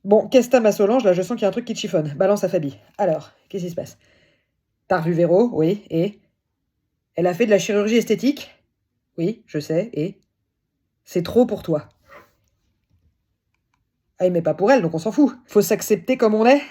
Bon, qu'est-ce que t'as, ma Solange? Là, je sens qu'il y a un truc qui te chiffonne. Balance à Fabi. Alors, qu'est-ce qui se passe? T'as revu Véro? Oui, et? Elle a fait de la chirurgie esthétique? Oui, je sais, et? C'est trop pour toi. Ah, mais pas pour elle, donc on s'en fout. Faut s'accepter comme on est.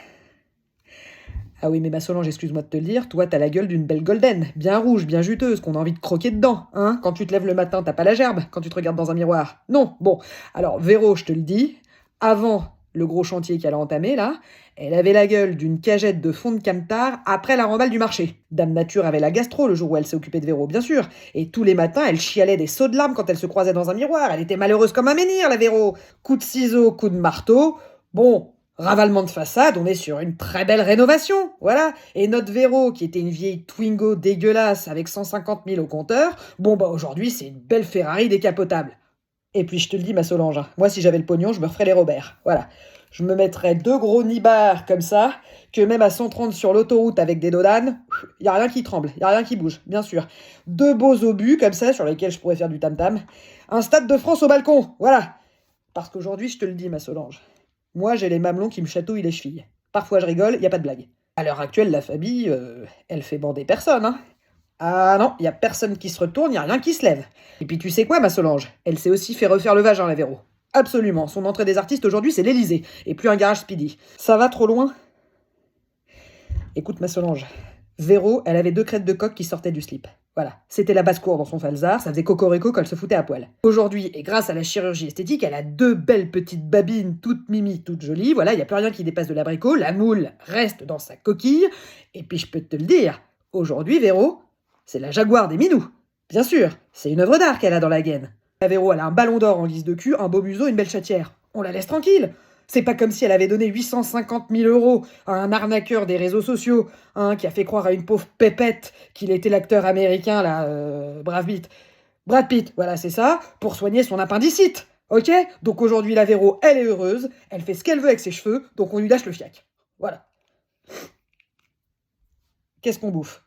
Ah oui, mais ma Solange, excuse-moi de te le dire, toi, t'as la gueule d'une belle golden, bien rouge, bien juteuse, qu'on a envie de croquer dedans, hein. Quand tu te lèves le matin, t'as pas la gerbe, quand tu te regardes dans un miroir. Non, bon. Alors, Véro, je te le dis, avant le gros chantier qu'elle a entamé, là, elle avait la gueule d'une cagette de fond de camtar après la remballe du marché. Dame Nature avait la gastro le jour où elle s'est occupée de Véro, bien sûr. Et tous les matins, elle chialait des sauts de larmes quand elle se croisait dans un miroir. Elle était malheureuse comme un menhir, la Véro. Coup de ciseaux, coup de marteau. Bon, ravalement de façade, on est sur une très belle rénovation, voilà. Et notre Véro, qui était une vieille Twingo dégueulasse avec 150 000 au compteur, bon bah aujourd'hui c'est une belle Ferrari décapotable. Et puis je te le dis, ma Solange, hein, moi si j'avais le pognon, je me referais les Robert, voilà. Je me mettrais deux gros nibards comme ça, que même à 130 sur l'autoroute avec des dodanes, y a rien qui tremble, y a rien qui bouge, bien sûr. Deux beaux obus comme ça, sur lesquels je pourrais faire du tam-tam. Un stade de France au balcon, voilà. Parce qu'aujourd'hui, je te le dis, ma Solange, moi, j'ai les mamelons qui me chatouillent les chevilles. Parfois, je rigole, y a pas de blague. À l'heure actuelle, la Fabi, elle fait bander personne, hein. Ah non, y a personne qui se retourne, y a rien qui se lève. Et puis tu sais quoi, ma Solange? Elle s'est aussi fait refaire le vagin, la Véro. Absolument, son entrée des artistes aujourd'hui, c'est l'Elysée, et plus un garage speedy. Ça va trop loin? Écoute, ma Solange, Véro, elle avait deux crêtes de coq qui sortaient du slip. Voilà, c'était la basse-cour dans son falzar, ça faisait cocorico quand elle se foutait à poil. Aujourd'hui, et grâce à la chirurgie esthétique, elle a deux belles petites babines, toutes mimi, toutes jolies, voilà, il n'y a plus rien qui dépasse de l'abricot, la moule reste dans sa coquille, et puis je peux te le dire, aujourd'hui, Véro, c'est la Jaguar des minous. Bien sûr, c'est une œuvre d'art qu'elle a dans la gaine. La Véro, elle a un ballon d'or en guise de cul, un beau museau, une belle chatière. On la laisse tranquille. C'est pas comme si elle avait donné 850 000 euros à un arnaqueur des réseaux sociaux, hein, qui a fait croire à une pauvre pépette qu'il était l'acteur américain, là, Brad Pitt, voilà, c'est ça, pour soigner son appendicite. Ok? Donc aujourd'hui, la Véro, elle est heureuse, elle fait ce qu'elle veut avec ses cheveux, donc on lui lâche le fiac. Voilà. Qu'est-ce qu'on bouffe?